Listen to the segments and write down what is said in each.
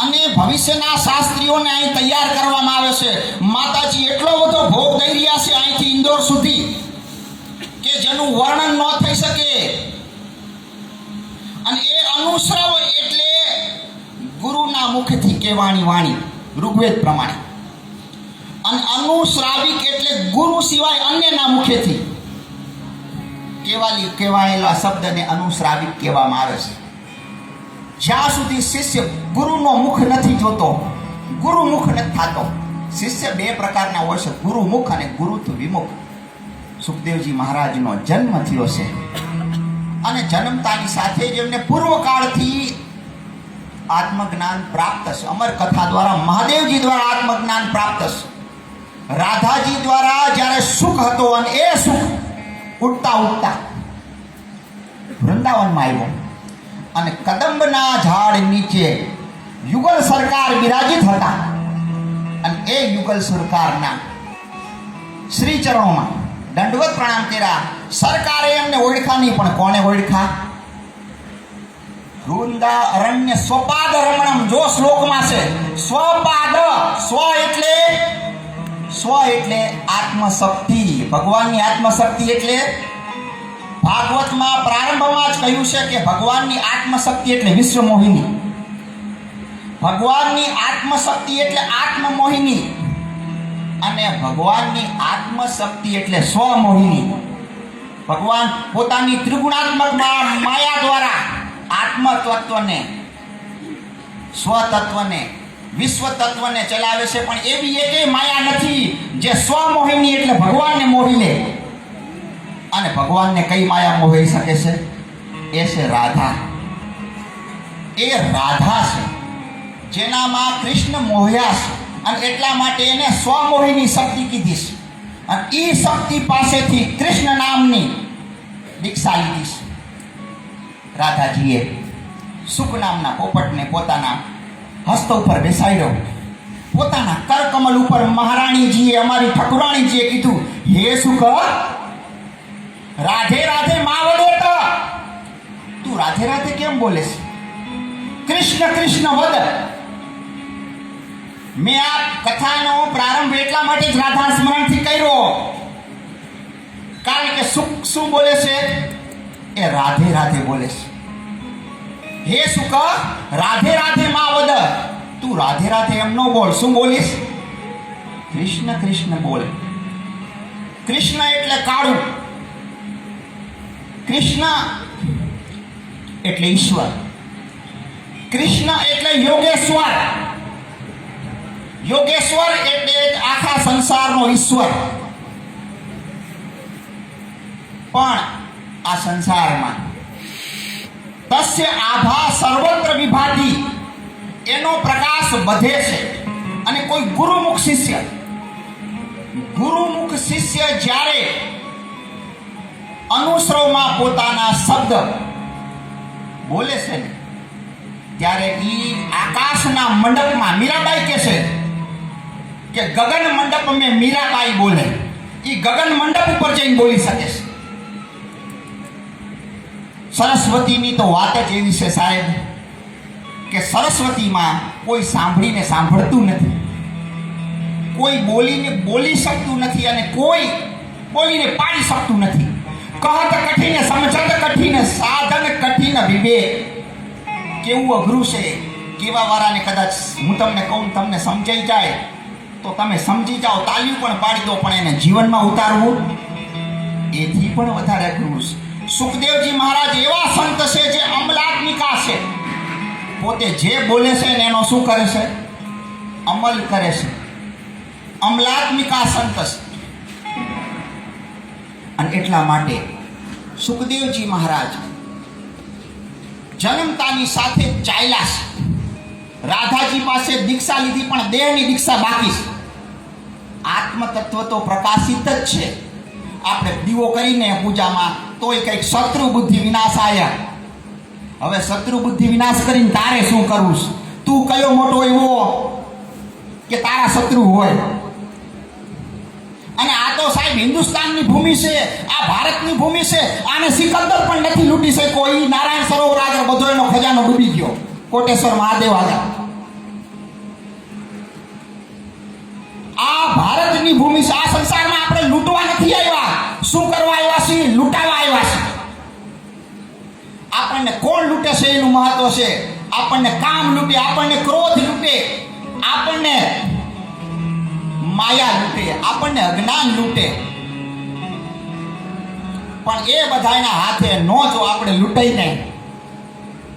અને ભવિષ્યના શાસ્ત્રીઓને અહીં તૈયાર કરવામાં આવે છે. માતાજી એટલો બધો ભોગ દઈ રહ્યા છે અહીંથી ઇન્દોર સુધી કે જેનું વર્ણન ન થઈ શકે. અને એ અનુશ્રવ એટલે ગુરુના મુખથી કહેવાની વાણી ઋગ્વેદ પ્રમાણે, અને અનુશ્રાવિક એટલે ગુરુ સિવાય અન્યના મુખેથી કહેવાયેલા શબ્દને અનુશ્રાવિક કહેવામાં આવે છે. જ્યાં સુધી શિષ્ય ગુરુનો મુખ નથી જોતો, ગુરુમુખ નથી થતો. શિષ્ય બે પ્રકારના હોય છે, ગુરુમુખ અને ગુરુથી વિમુખ. સુખદેવજી મહારાજનો જન્મ થયો છે અને જન્મતાની સાથે જ એમને પૂર્વકાળથી આત્મજ્ઞાન પ્રાપ્ત છે. અમર કથા દ્વારા મહાદેવજી દ્વારા આત્મજ્ઞાન પ્રાપ્ત છે. રાધાજી દ્વારા જ્યારે સુખ હતો અને એ સુખ ઉઠતા ઉઠતા વૃંદાવનમાં આવ્યો અને કદંબના ઝાડ નીચે યુગલ સરકાર બિરાજિત હતા અને એ યુગલ સરકારના શ્રી ચરણોમાં દંડવત પ્રણામ કર્યા. સરકારે એમને ઓળખા નહીં, પણ કોને ઓળખા? વૃંદા અરણ્ય સ્વપાદ રમણમ, જો શ્લોકમાં છે સ્વપાદ. સ્વ એટલે આત્મશક્તિ, ભગવાનની આત્મશક્તિ. એટલે ભાગવતમાં પ્રારંભમાં જ કહ્યું છે કે ભગવાનની આત્મશક્તિ એટલે વિશ્વમોહિની. ભગવાનની આત્મશક્તિ એટલે આત્મમોહિની અને ભગવાનની આત્મશક્તિ એટલે સ્વમોહિની. ભગવાન પોતાની ત્રિગુણાત્મક માયા દ્વારા આત્મ તત્વને, સ્વતત્વને, વિશ્વ તત્વને ચલાવે છે. પણ એવી એકેય માયા નથી જે સ્વમોહિની એટલે ભગવાનને મોહી લે. અને ભગવાનને કઈ માયા મોહી શકે છે? એ છે રાધા. એ રાધા છે જેનામાં કૃષ્ણ મોહ્યા છે અને એટલા માટે એને સ્વમોહિની શક્તિ કીધી છે. અને એ શક્તિ પાસેથી કૃષ્ણ નામની દીક્ષા લીધી છે. રાધાજીએ સુખ નામના પોપટને પોતાના હસ્ત ઉપર બેસાડ્યો. પોતાના કરકમલ ઉપર મહારાણીજીએ, અમારી ઠકુરાણીજીએ કીધું, હે સુખ, રાધે રાધે મા વડે તો તું રાધે રાધે કેમ બોલે છે? કૃષ્ણ કૃષ્ણ વદ. મેં આ કથાનો પ્રારંભ એટલા માટે જ રાધા સ્મરણથી કર્યો, કારણ કે સુખ શું બોલે છે? એ રાધે રાધે બોલે છે. હે સુખ, રાધે રાધે મા વદ. તું રાધે રાધે એમ ન બોલ. શું બોલીશ? કૃષ્ણ કૃષ્ણ બોલ. કૃષ્ણ એટલે કાળું, કૃષ્ણ એટલે ઈશ્વર, કૃષ્ણ એટલે યોગેશ્વર. યોગેશ્વર એટલે આખા સંસારનો ઈશ્વર. પણ આ સંસારમાં તસ્ય આભા સર્વત્ર વિભાતિ, એનો પ્રકાશ વધે છે. અને કોઈ ગુરુમુખ શિષ્ય જ્યારે અનુશ્રવમાં પોતાના શબ્દ બોલે છે ને, ત્યારે ઈ આકાશના મંડપમાં, મીરાબાઈ કહે છે કે ગગન મંડપ મેં મીરાબાઈ બોલે, ઈ ગગન મંડપ ઉપર જઈને બોલી શકે છે. સરસ્વતીની તો વાત જ એવી છે સાહેબ કે સરસ્વતીમાં કોઈ સાંભળીને સાંભળતું નથી, કોઈ બોલીને બોલી શકતું નથી અને કોઈ બોલીને પાડી શકતું નથી. કહત કઠિન સમજત કઠિન સાધન કઠિન વિવેક. કેવું અઘરું છે. કેવા વાળાને કદાચ હું તમને કહું, તમને સમજાઈ જાય તો તમે સમજી જાઓ, તાલીઓ પણ પાડી દો, પણ એને જીવનમાં ઉતારવું એથી પણ વધારે અઘરું છે. સુખદેવજી મહારાજ એવા સંત છે જે અમલાત્મિકા છે. પોતે જે બોલે છે ને એનો શું કરે છે? અમલ કરે છે. અમલાત્મિકા સંત છે. અને એટલા માટે સુખદેવજી મહારાજ જન્મતાની સાથે ચાલ્યા છે. રાધાજી પાસે દીક્ષા લીધી, પણ દેહની દીક્ષા બાકી છે. આત્મતત્વ તો પ્રકાશિત જ છે. આપણે દીવો કરીને પૂજામાં તોય કંઈક શત્રુ બુદ્ધિ વિનાશ આયા. હવે શત્રુ બુદ્ધિ વિનાશ કરીને તારે શું કરવું છે? તું કયો મોટો એવો કે તારા શત્રુ હોય? અને આ તો સાહેબ હિન્દુસ્તાનની ભૂમિ છે, આ ભારતની ભૂમિ છે. આને સિકંદર પણ નથી લૂંટી શક્યો. એ નારાયણ સરોવર આગળ બધો એનો ખજાનો ડૂબી ગયો. કોટેશ્વર મહાદેવ આગળ લૂંટની ભૂમિ છે. આ સંસારમાં આપણે લૂંટવા નથી આવ્યા. શું કરવા આવ્યા છીએ? લૂંટાવા આવ્યા છીએ. આપણને કોણ લૂંટે છે એનું મહત્વ છે. આપણને કામ લૂંટે, આપણને ક્રોધ લૂંટે, આપણને માયા લૂંટે, આપણને અજ્ઞાન લૂંટે. પણ એ બધાના હાથે નો જો આપણે લૂંટાઈ નહીં,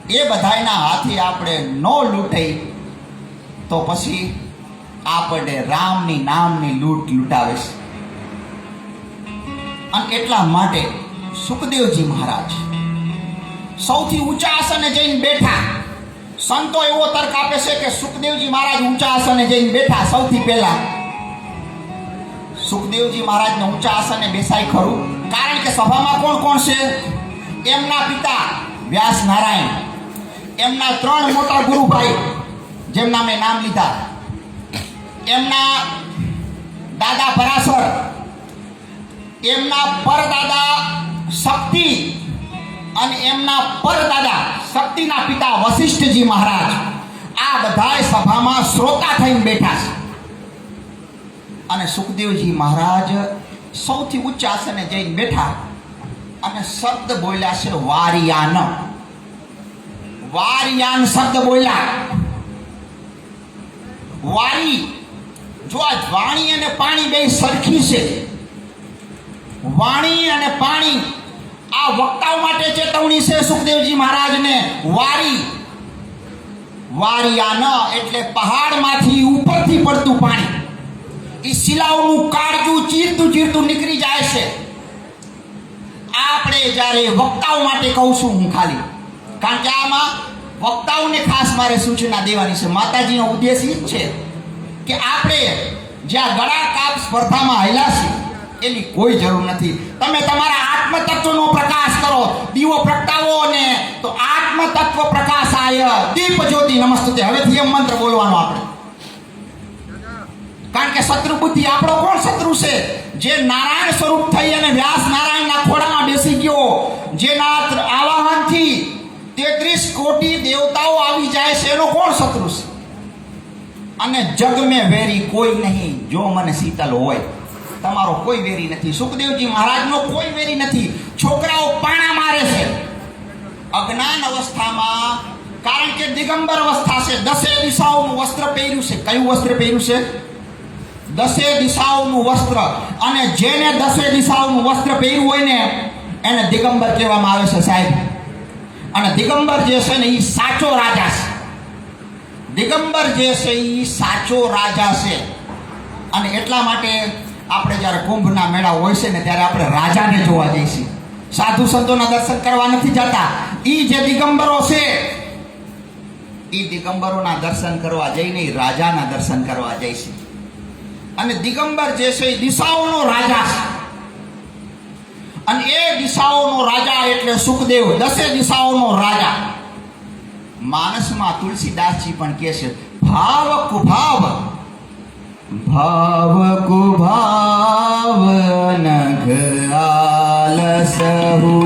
એ બધાના હાથે આપણે નો લૂંટાઈ તો પછી આપણે રામની નામની લૂંટ લૂંટાવે છે. અને એટલા માટે સુખદેવજી મહારાજ સૌથી ઊંચા આસને જઈને બેઠા. સંતો એવો તર્ક આપે છે કે સુખદેવજી મહારાજ ઊંચા આસને જઈને બેઠા. સૌથી પહેલા સુખદેવજી મહારાજને ઊંચા આસને બેસાય ખરું, કારણ કે સભામાં કોણ કોણ છે? એમના પિતા વ્યાસ નારાયણ, એમના 3 મોટા ગુરુભાઈ જેમના મેં નામ લીધા, એમના દાદા પરાશર, એમના પરદાદા શક્તિ અને એમના પરદાદા શક્તિના પિતા વશિષ્ઠજી મહારાજ. આ બધાય સભામાં શ્રોતા થઈને બેઠા છે. અને સુખદેવજી મહારાજ સૌથી ઉચ્ચ આસને જઈને બેઠા અને શબ્દ બોલ્યા છે વારિયાન. વારિયાન શબ્દ બોલ્યા. વારી, જો આ વાણી અને પાણી બે સરખી છે. વાણી અને પાણી આ વક્તાઓ માટે ચેતવણી છે સુખદેવજી મહારાજને. વારી, વારિયાન એટલે પહાડમાંથી ઉપરથી પડતું પાણી. એ શિલાઓનું કાળજું ચીરતું ચીરતું નીકળી જાય છે. આપણે જ્યારે વક્તાઓ માટે કહું છું હું ખાલી, કારણ કે આમાં વક્તાઓને ખાસ મારે સૂચના દેવાની છે. માતાજીનો ઉદ્દેશ એ જ છે કે આપણે જ્યાં ગળા કાપ સ્પર્ધામાં હાલ્યા છે એની કોઈ જરૂર નથી. તમે તમારા આત્મતત્વનો પ્રકાશ કરો, દીવો પ્રગટાવો ને તો આત્મતત્વ પ્રકાશાય દીપ જ્યોતિ નમસ્તુતે. હવેથી એમ મંત્ર બોલવાનો આપણે, કારણ કે શત્રુ બુદ્ધિ આપણો કોણ શત્રુ છે? જે નારાયણ સ્વરૂપ થઈ અને વ્યાસ નારાયણના ખોળામાં બેસી ગયો, જેના આવાહનથી 33 કોટી દેવતાઓ આવી જાય છે, એનો કોણ શત્રુ છે? અને જગ મેં વેરી કોઈ નહીં જો મને શીતલ હોય. તમારો કોઈ વેરી નથી. સુખદેવજી મહારાજનો કોઈ વેરી નથી. છોકરાઓ પાણા મારે છે અજ્ઞાન અવસ્થામાં, કારણ કે દિગંબર અવસ્થા છે. 10 દિશાઓનું વસ્ત્ર પહેર્યું છે. કયું વસ્ત્ર પહેર્યું છે? 10 દિશાઓનું વસ્ત્ર. અને જેને 10 દિશાઓનું વસ્ત્ર પહેર્યું હોય ને એને દિગંબર કહેવામાં આવે છે સાહેબ. અને દિગંબર જે છે ને એ સાચો રાજા છે. દિગંબર જે છે એ સાચો રાજા છે. અને એટલા માટે આપણે જ્યારે કુંભના મેળા હોય છે ને ત્યારે આપણે રાજાને જોવા જઈએ છીએ. સાધુ સંતોના દર્શન કરવા નથી જતા. એ જે દિગંબરો છે એ દિગંબરોના દર્શન કરવા જઈને રાજાના દર્શન કરવા જાય છે. અને દિગંબર જે છે એ દિશાઓનો રાજા છે. અને એ દિશાઓનો રાજા એટલે સુખદેવ, 10 દિશાઓનો રાજા. માનસમાં તુલસીદાસજી પણ કહે છે ભાવ કુભાવ, ભાવ કુભાવ નઘ આલસહુ,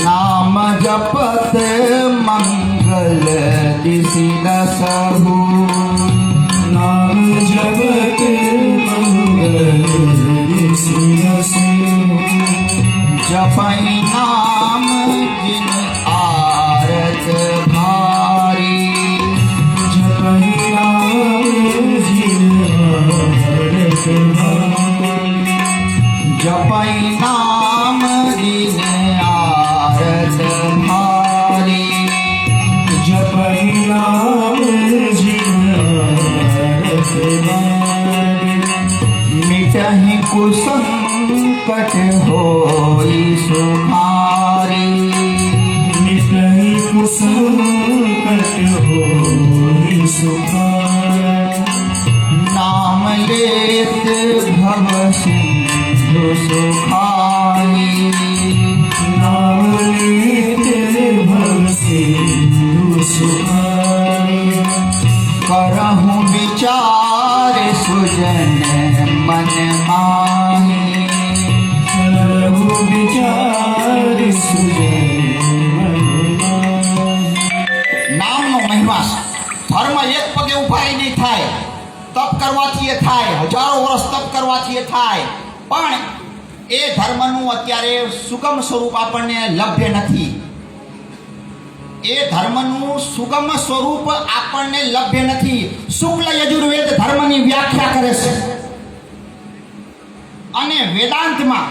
નામ જપત મંગલ દિશિદસહુ, નામ જપત મંગલ દિશિદસહુ, જપઈ નામ जिन आरत भारी, जपई नाम जिन आरत भारी, जपई नाम जिन आरत भारी, जपई नाम जिन आरत भारी, मिटहि कुसंकट होई सुखारी, मिटहि कुसंकट होई सुखारी, नाम लेत भव सिंधु सुखाई, नाम लेत भव सिंधु सुखाई, करहु विचार सुजन मन माही, करहु विचार सुजन मन माही, કરવાથી એ થાય, હજારો વર્ષ તપ કરવાથી એ થાય, પણ એ ધર્મનું અત્યારે સુગમ સ્વરૂપ આપણને લભ્ય નથી. એ ધર્મનું સુગમ સ્વરૂપ આપણને લભ્ય નથી. શુક્લ યજુર્વેદ ધર્મની વ્યાખ્યા કરે છે અને વેદાંતમાં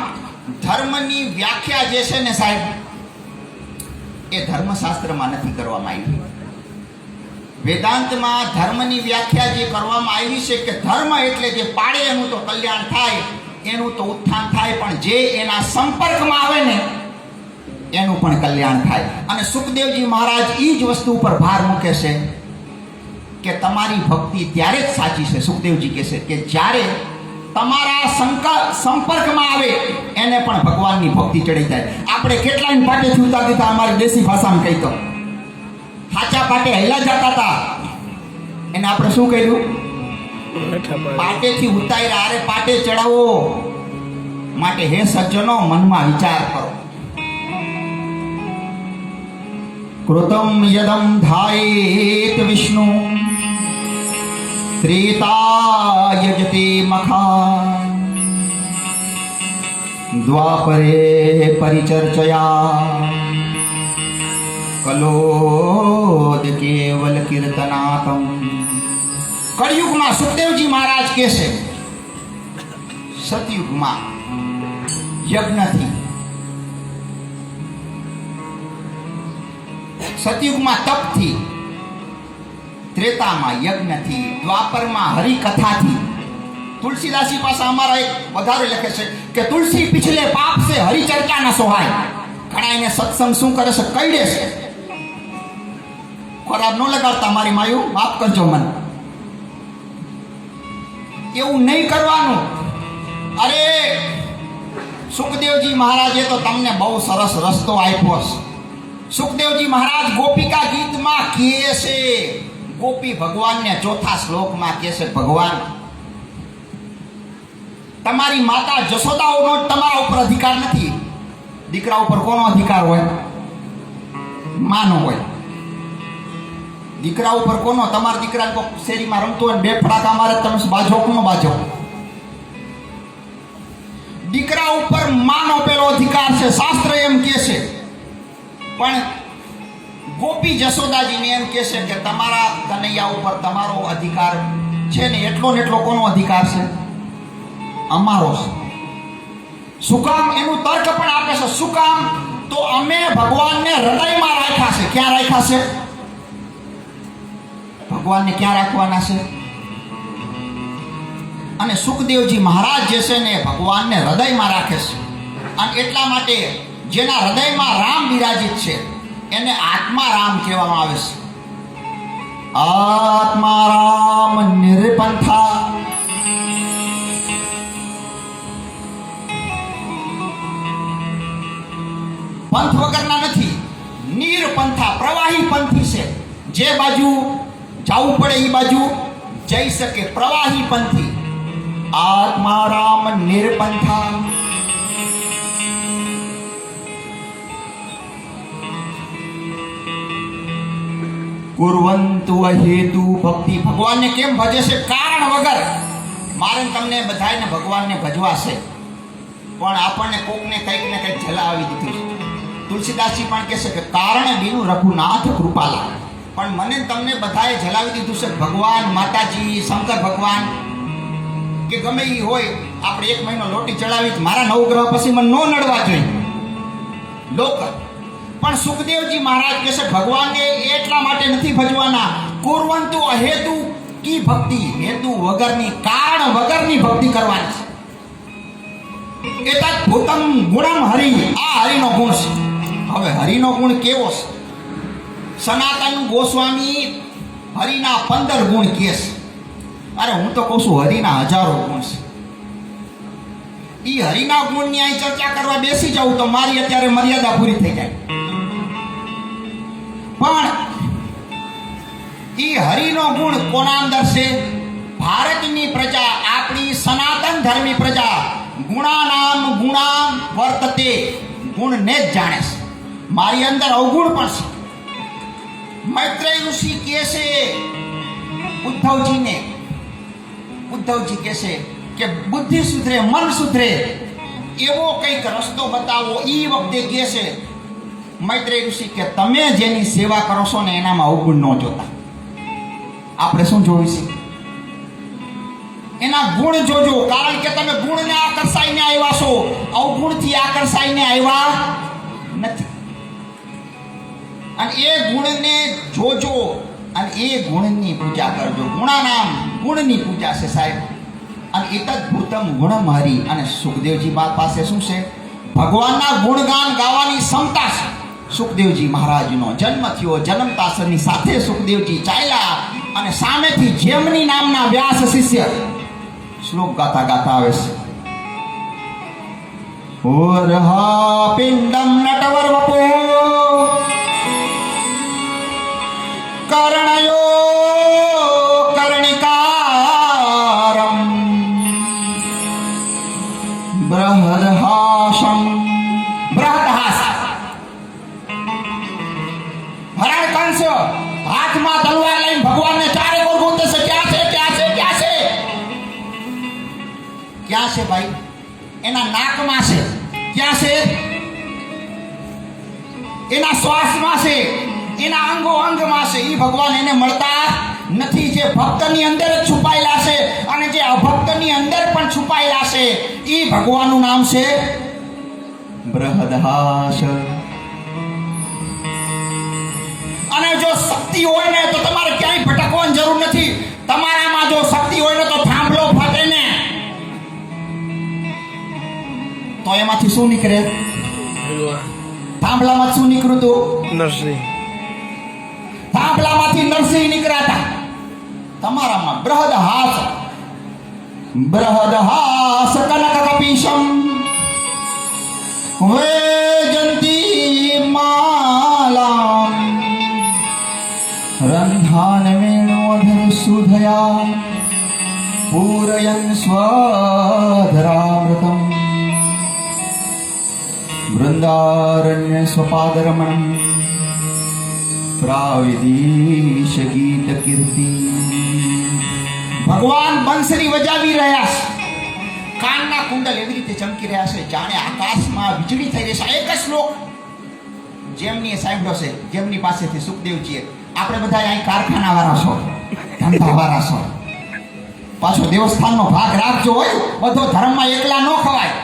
ધર્મની વ્યાખ્યા જે છે ને સાહેબ, એ ધર્મશાસ્ત્રમાં નથી કરવામાં આવી. વેદાંતમાં ધર્મની વ્યાખ્યા જે કરવામાં આવી છે કે ધર્મ એટલે જે પાડે એનું તો કલ્યાણ થાય, એનું તો ઉત્થાન થાય, પણ જે એના સંપર્કમાં આવે ને એનું પણ કલ્યાણ થાય. અને સુખદેવજી મહારાજ એ જ વસ્તુ ઉપર ભાર મૂકે છે કે તમારી ભક્તિ ત્યારે જ સાચી છે. સુખદેવજી કહે છે કે જ્યારે તમારા સંપર્કમાં આવે એને પણ ભગવાનની ભક્તિ ચડી જાય. આપણે કેટલાય પાટેથી ઉતારતા હતા, અમારી દેશી ભાષામાં કહી તો સાચા પાટે હેલા જતા હતા, એને આપણે શું કહ્યું? પાટેથી ઉતાર્યા, અરે પાટે ચડાવો. માટે હે સજ્જનો, મનમાં વિચાર કરો. કૃતમ યદમ ધાયેત વિષ્ણુ ત્રેતાયજતે મખા દ્વાપરે પરિચર્ચયા કલોદ કેવલ કીર્તનાતમ. કળિયુગમાં સુખદેવજી મહારાજ કહે છે, સતયુગમાં યજ્ઞથી, સતયુગમાં તપથી, ત્રેતામાં યજ્ઞથી, દ્વાપરમાં હરિકથાથી. તુલસીદાસજી પાસે અમારા એક વધારે લખે છે કે તુલસી પિછલે પાપ સે હરિચર્ચા ન સોહાય. ઘણા એને સત્સંગ શું કરે છે? કઈડે છે. ખરાબ ન લગાડતા મારી માયું, માફ કરજો મને. એવું નહીં કરવાનું. અરે સુખદેવજી મહારાજે તો તમને બહુ સરસ રસ્તો આપ્યો છે. સુખદેવજી મહારાજ ગોપિકા ગીતમાં કહે છે, ગોપી ભગવાનને ચોથા શ્લોકમાં કહે છે, ભગવાન તમારી માતા જશોદાઓનો તમારા ઉપર અધિકાર નથી. દીકરા ઉપર કોનો અધિકાર હોય? માનો હોય. દીકરા ઉપર કોનો? તમારા દીકરાને કોઈ શેરીમાં રમતો હોય, બે ફટાકા મારે, તમે બાજો કોનો બાજો? દીકરા ઉપર માનો પેલો અધિકાર છે, શાસ્ત્ર એમ કહે છે. પણ ગોપી જશોદાજીને એમ કહે છે કે તમારા કનૈયા ઉપર તમારો અધિકાર છે ને એટલો ને એટલો કોનો અધિકાર છે? અમારો છે. શું કામ? એનું તર્ક પણ આપે છે. શું કામ? તો અમે ભગવાનને હૃદયમાં રાખ્યા છે. ક્યાં રાખ્યા છે? ભગવાનને ક્યાં રાખવાના છે? અને સુખદેવજી મહારાજ જે છે ને ભગવાનને હૃદયમાં રાખે છે. અને એટલા માટે જેના હૃદયમાં રામ બિરાજિત છે એને આત્મા રામ કહેવામાં આવે છે. આત્મા રામ નિર્પંથા. પંથ વગરના નથી, નિર્પંથા, પ્રવાહી પંથી છે. જે બાજુ જવું પડે એ બાજુ જઈ શકે, પ્રવાહી પંથી. આત્મા રામ નિર્પંથા. કુર્વંતુ અહેતુ ભક્તિ. ભગવાનને કેમ ભજે છે? કારણ વગર. મારે તમને બધાને ભગવાનને ભજવા છે, પણ આપણને કોકને કંઈક ને કંઈક જલાવી દીધું છે. તુલસીદાસજી પણ કહે છે કે કારણ બીનું રઘુનાથ કૃપાલા. પણ મને તમને બધાએ જલાવી દીધું છે. ભગવાન, માતાજી, શંકર ભગવાન કે ગમે એ હોય, આપણે 1 મહિનો લોટી ચડાવી, મારા નવગ્રહ પછી મને ન નડવા જોઈએ લોક. પણ સુખદેવજી મહારાજ કહે છે ભગવાનને એટલા માટે નથી ભજવાના. કુર્વંતુ અહેતુ કી ભક્તિ. હેતુ વગરની, કારણ વગરની ભક્તિ કરવાની છે. એતદ ભૂતમ ગુણમ હરિ. આ હરિનો ગુણ છે. હવે હરિનો ગુણ કેવો છે? સનાતન ગોસ્વામી હરિના 15 ગુણ કહે છે. અરે હું તો કહું છું હરિના હજારો ગુણ છે. એ હરિના ગુણની અહીં ચર્ચા કરવા બેસી જાઉં તો મારી અત્યારે મર્યાદા પૂરી થઈ જાય. પણ એ હરિનો ગુણ કોના અંદર છે? ભારતની પ્રજા, આપણી સનાતન ધર્મી પ્રજા ગુણાનામ ગુણામ વર્તતે. ગુણને જ જાણે છે. મારી અંદર અવગુણ પણ છે. મૈત્રેય ઋષિ કહે છે ઉદ્ધવજીને, ઉદ્ધવજી કહેશે કે બુદ્ધિ સુધરે, મન સુધરે એવો કંઈક રસ્તો બતાવો. એ વખતે કહે છે મૈત્રેય ઋષિ કે તમે જેની સેવા કરો છો ને એનામાં અવગુણ ન જોતા. આપણે શું જોયું છે? એના ગુણ જોજો, કારણ કે તમે ગુણને આકર્ષાઈને આવ્યા છો, અવગુણથી આકર્ષાઈને આવ્યા નથી. અને એ ગુણને જોજો અને એ ગુણની પૂજા કરજો. ગુણાનામ, ગુણની પૂજા છે સાહેબ. અને એતદ ભૂતમ ગુણમ હરિ. અને સુખદેવજી પાસે શું છે? ભગવાનના ગુણગાન ગાવાની ક્ષમતા છે. સુખદેવજી મહારાજનો જન્મ થયો, જન્મતાસની સાથે સુખદેવજી ચાલ્યા અને સામેથી જેમની નામના વ્યાસ શિષ્ય શ્લોક ગાતા ગાતા આવે છે. ઓરહા પિંડમ નટવર વપો કર્ણયો કર્ણિકારમ બૃહદહાસમ. બૃહદહાસ હરણકંસ હાથમાં તલવાર લઈને ભગવાનને ચારે ઓર ગોતે છે. ક્યાં છે, ક્યાં છે, ક્યાં છે? ક્યાં છે ભાઈ? એના નાકમાં છે. ક્યાં છે? એના શ્વાસમાં છે, એના અંગો અંગમાં છે. એ ભગવાન એને મળતા નથી. જે ભક્તની અંદર જ છુપાયેલા છે અને જે અભક્તની અંદર પણ છુપાયેલા છે, એ ભગવાનનું નામ છે બૃહદહાસ. અને જો શક્તિ હોય ને તો તમારે ક્યાંય ભટકવાની જરૂર નથી. તમારામાં જો શક્તિ હોય ને તો થાંભલો ફાટે ને તો એમાંથી શું નીકળે? થાંભલામાં શું નીકળ્યું હતું? નરસિંહ. થાંભલામાંથી નરસિંહ નીકળ્યા. તમારામાં બૃહદહાસ. બૃહદહાસ કનક કપીશમ વૈજયંતી માલામ રંધાન વેણોધર સુધયા પૂરયન સ્વધરામૃતમ વૃંદારણ્ય સ્વપાદરમણમ પ્રાવિદીશ ગીત કીર્તિ. ભગવાન બંસરી વજાવી રહ્યા છે. કાનના કુંડલ એવી રીતે ચમકી રહ્યા છે જાણે આકાશમાં વીજળી થઈ રહી છે. એક જ શ્લોક જેમની સાંભળ્યો છે, જેમની પાસેથી સુખદેવજીએ. આપણે બધા અહીં કારખાના વાળા છો, ધંધા વાળા છો. પાછો દેવસ્થાનનો ભાગ રાખજો. હોય બધો ધર્મમાં એકલા ન ખવાય.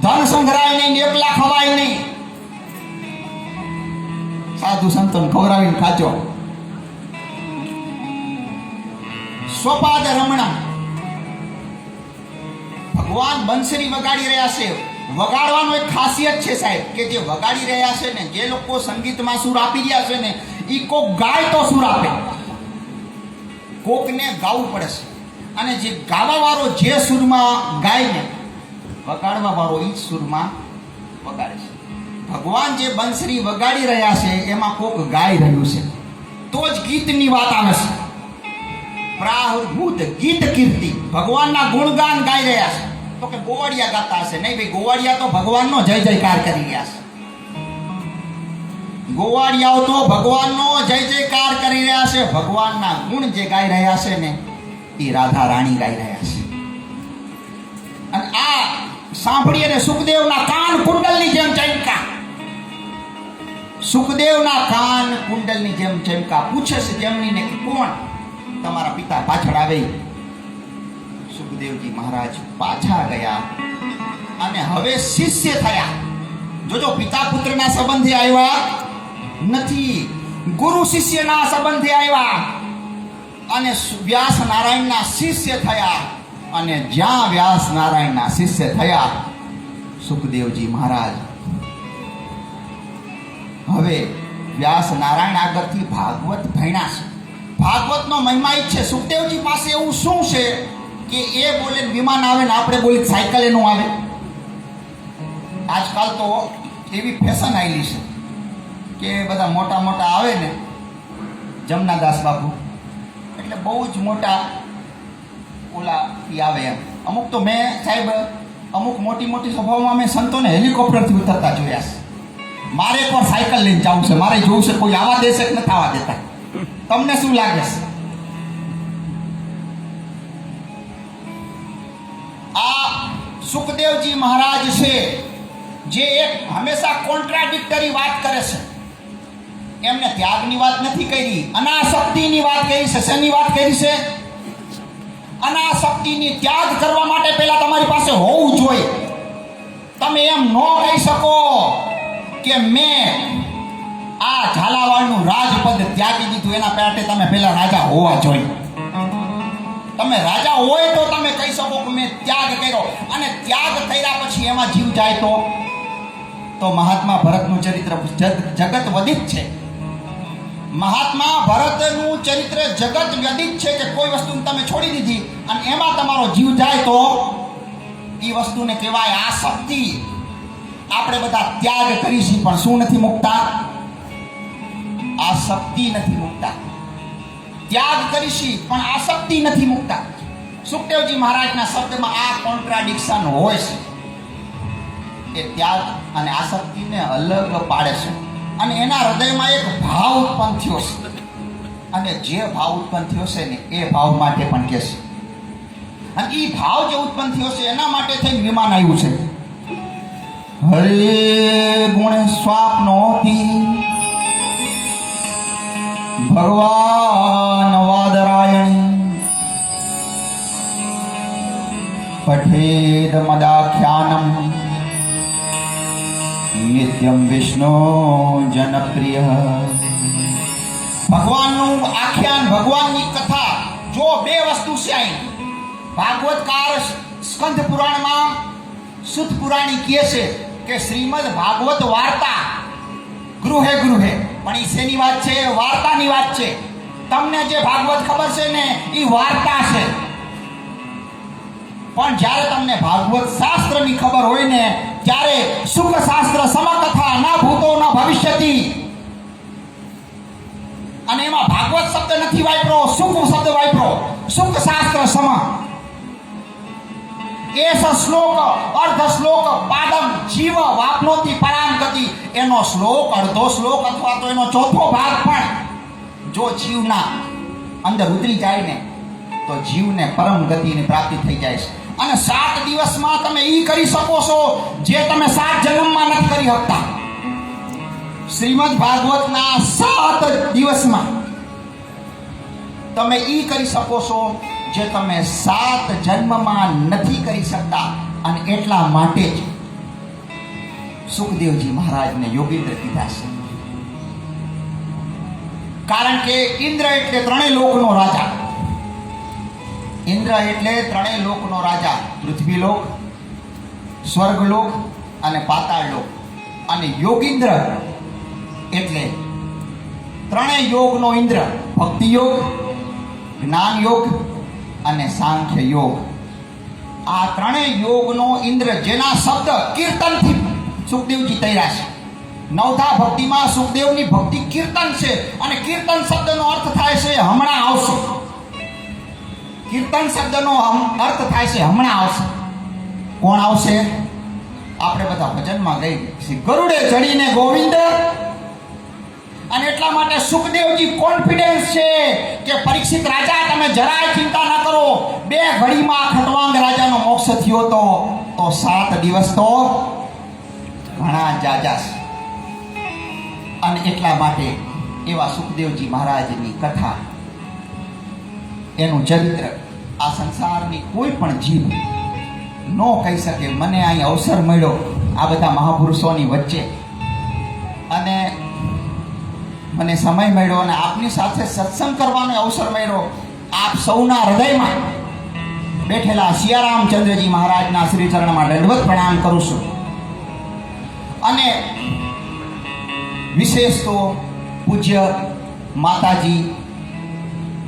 ધન સંગ્રહાય નહીં, એકલા ખવાય નહીં. સાધુ સંતોને ખવડાવીને ખાજો. સ્વપાદ રમણા. ભગવાન બંસરી વગાડી રહ્યા છે. વગાડવાનો એક ખાસિયત છે સાહેબ, કે જે વગાડી રહ્યા છે ને, જે લોકો સંગીતમાં સુર આપી રહ્યા છે ને, એ કોક ગાય તો સુર આપે, કોકને ગાવું પડે છે. અને જે ગાવા વાળો જે સુરમાં ગાય ને, વગાડવા વાળો એ જ સુરમાં વગાડે છે. ભગવાન જે બંસરી વગાડી રહ્યા છે એમાં કોક ગાઈ રહ્યું છે, તો જ ગીતની વાત આવે છે. પ્રાહુર્ભૂત ગીત કીર્તિ. ભગવાનના ગુણગાન ગાઈ રહ્યા છે. તો કે ગોવાળિયા ગાતા હશે? નહીં ભાઈ, ગોવાળિયા તો ભગવાનનો જય જયકાર કરી રહ્યા છે. ગોવાળિયાઓ તો ભગવાનનો જય જયકાર કરી રહ્યા છે. ભગવાનના ગુણ જે ગાઈ રહ્યા છે ને, એ રાધા રાણી ગાઈ રહ્યા છે. અને આ સાંભળી અને સુખદેવના કાન કુંડલની જેમ ચમકા. સુખદેવના કાન કુંડલની જેમ ચમકા. પૂછે છે જેમનીને કે કોણ તમારા પિતા? પાછળ આવે. સુખદેવજી મહારાજ પાછા ગયા અને હવે શિષ્ય થયા. જોજો, પિતા પુત્રના સંબંધે આવ્યા નથી, ગુરુ શિષ્યના સંબંધે આવ્યા અને વ્યાસ નારાયણના શિષ્ય થયા. અને જ્યાં વ્યાસ નારાયણના શિષ્ય થયા સુખદેવજી મહારાજ, હવે વ્યાસ નારાયણ આગળથી ભાગવત ભણ્યા છે. ભાગવતનો મહિમા ઈ છે. સુખદેવજી પાસે એવું શું છે કે એ બોલે વિમાન આવે ને આપણે બોલી સાયકલ એનું આવે. આજકાલ તો એવી ફેશન આવેલી છે કે બધા મોટા મોટા આવે ને, જમનાદાસ બાપુ એટલે બહુ જ મોટા ઓલા ઈ આવે એમ. અમુક તો મેં સાહેબ અમુક મોટી મોટી સભાઓમાં મેં સંતોને હેલિકોપ્ટરથી ઉતરતા જોયા છે. મારે એકવાર સાયકલ લઈને જવું છે, મારે જોવું છે કોઈ આવા દેશે કે નથી આવવા દેતા. તમને શું લાગે છે? સુખદેવજી મહારાજ છે જે એક હંમેશા કોન્ટ્રાડિક્ટરી વાત કરે છે. એમને ત્યાગની વાત નથી કરી, અનાસક્તિની વાત કરી છે. શેની વાત કરી છે? અનાસક્તિની. ત્યાગ કરવા માટે પહેલા તમારી પાસે હોવું જોઈએ. તમે એમ ન કહી શકો કે મેં આ ઝાલાવાડનું રાજપદ ત્યાગી દીધું, એના માટે તમે પહેલા રાજા હોવા જોઈએ. તમે રાજા હોય તો તમે કહી શકો કે મેં ત્યાગ કર્યો. અને ત્યાગ કર્યા પછી એમાં જીવ જાય તો મહાત્મા ભરતનું ચરિત્ર જગત વધિત છે. મહાત્મા ભરતનું ચરિત્ર જગત વ્યધિત છે કે કોઈ વસ્તુને તમે છોડી દીધી અને એમાં તમારો જીવ જાય તો એ વસ્તુને કહેવાય આસક્તિ. આપણે બધા ત્યાગ કરીશું પણ શું નથી મૂકતા? આસક્તિ નથી મૂકતા. ત્યાગ કરીશી પણ આસક્તિ નથી મૂકતા. સુખદેવજી મહારાજના શબ્દમાં આ કોન્ટ્રાડિક્શન હોય છે. એ ત્યાગ અને આસક્તિને અલગ પાડે છે અને એના હૃદયમાં એક ભાવ ઉત્પન્ન થયો છે. અને જે ભાવ ઉત્પન્ન થયો છે ને એ ભાવ માટે પણ કહે છે. અને એ ભાવ જે ઉત્પન્ન થયો છે એના માટે થઈને વિમાન આવ્યું છે. હરે ગુણ સ્વાપ્નોતી ભગવાન વાદરાયણી પઠેદ મદાખ્યાનમ નિત્યમ વિષ્ણુ જનપ્રિય. ભગવાનનું આખ્યાન, ભગવાનની કથા. જો બે વસ્તુ છે અહીં. ભાગવતકાર સ્કંદ પુરાણમાં સુત પુરાણી કહે છે કે શ્રીમદ ભાગવત વાર્તા ગૃહે ગૃહે. પણ એ શેની વાત છે? વાર્તાની વાત છે. તમને જે ભાગવત ખબર છે ને એ વાર્તા છે. પણ જ્યારે તમને ભાગવત શાસ્ત્રની ખબર હોય ને ત્યારે સુખ શાસ્ત્ર સમકથા ના ભૂતો ના ભવિષ્યતી. અને એમાં ભાગવત શબ્દ નથી વાપરો, સુખ શબ્દ વાપરો. સુખ શાસ્ત્ર સમ. એસ શ્લોક અર્ધ શ્લોક પાદમ જીવ વાપનોતી પરામ ગતિ. એનો શ્લોક, અડધો શ્લોક અથવા તો એનો ચોથો ભાગ પણ જો જીવના અંદર ઉતરી જાય ને તો જીવને પરમ ગતિની પ્રાપ્તિ થઈ જાય છે. અને 7 દિવસમાં તમે ઈ કરી શકો છો જે તમે 7 જન્મમાં નથી કરી શકતા. શ્રીમદ ભાગવતના 7 દિવસમાં તમે ઈ કરી શકો છો જે તમે 7 જન્મમાં નથી કરી શકતા. અને એટલા માટે જ સુખદેવજી મહારાજને યોગીન્દ્ર કીધા છે. કારણ કે ઇન્દ્ર એટલે ત્રણેય લોકનો રાજા. ઇન્દ્ર એટલે ત્રણેય લોકનો રાજા. પૃથ્વીલોક, સ્વર્ગલોક અને પાતાળલોક. અને યોગીન્દ્ર એટલે ત્રણેય યોગનો ઇન્દ્ર. ભક્તિ યોગ, જ્ઞાન યોગ અને સાંખ્ય યોગ. આ ત્રણેય યોગનો ઇન્દ્ર, જેના શબ્દ કીર્તનથી સુખદેવજી તૈયાર છે. નવધા ભક્તિમાં સુખદેવની ભક્તિ કીર્તન છે. અને કીર્તન શબ્દનો અર્થ થાય છે હમણાં આવશે. કીર્તન શબ્દનો અર્થ થાય છે હમણાં આવશે. કોણ આવશે? આપણે બધા ભજનમાં ગઈ ગરુડે ચડીને ગોવિંદ. અને એટલા માટે સુખદેવજી કોન્ફિડન્સ છે કે પરીક્ષિત રાજા તમે જરાય ચિંતા ન કરો. 2 ઘડીમાં ખટવાંગ રાજાનો મોક્ષ થયો તો 7 દિવસ તો ઘણા જાજા છે. અને એટલા માટે એવા સુખદેવજી મહારાજની કથા, એનું ચરિત્ર આ સંસારની કોઈ પણ જીવ ન કહી શકે. મને અહીં અવસર મળ્યો આ બધા મહાપુરુષોની વચ્ચે, અને મને સમય મળ્યો અને આપની સાથે સત્સંગ કરવાનો અવસર મળ્યો. આપ સૌના હૃદયમાં બેઠેલા સિયારામચંદ્રજી મહારાજના શ્રી ચરણમાં દંડવત પ્રણામ કરું છું. અને વિશેષ તો પૂજ્ય માતાજી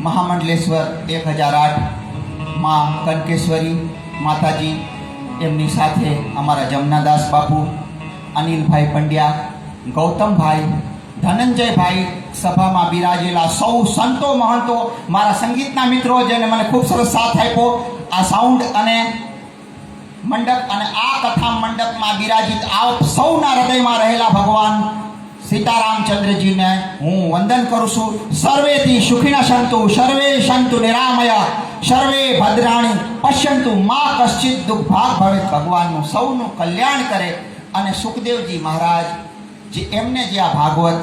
મહામંડલેશ્વર 1008 માં કનકેશ્વરી માતાજી, એમની સાથે અમારા જમનાદાસ બાપુ, અનિલભાઈ પંડ્યા, ગૌતમભાઈ, ધનંજયભાઈ, સભામાં બિરાજેલા સૌ સંતો મહંતો, મારા સંગીતના મિત્રો જેને મને ખૂબ સરસ સાથ આપ્યો. આ સાઉન્ડ અને મંડપ અને આ કથા મંડપમાં બિરાજિત આપ સૌના હૃદયમાં રહેલા ભગવાન સીતારામચંદ્રજીને હું વંદન કરું છું. સર્વેથી સુખિનઃ સંતુ, સર્વે સંતુ નિરામયા. સર્વે ભદ્રાણી પશ્યંતુ મા કશ્ચિત દુઃખભાગ ભવે. ભગવાનનું સૌનું કલ્યાણ કરે. અને સુખદેવજી મહારાજ જે એમને જે આ ભાગવત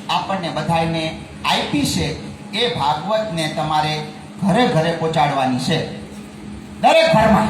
આપણને બધાને આપી છે એ ભાગવતને તમારે ઘરે ઘરે પહોંચાડવાની છે, દરેક ઘરમાં.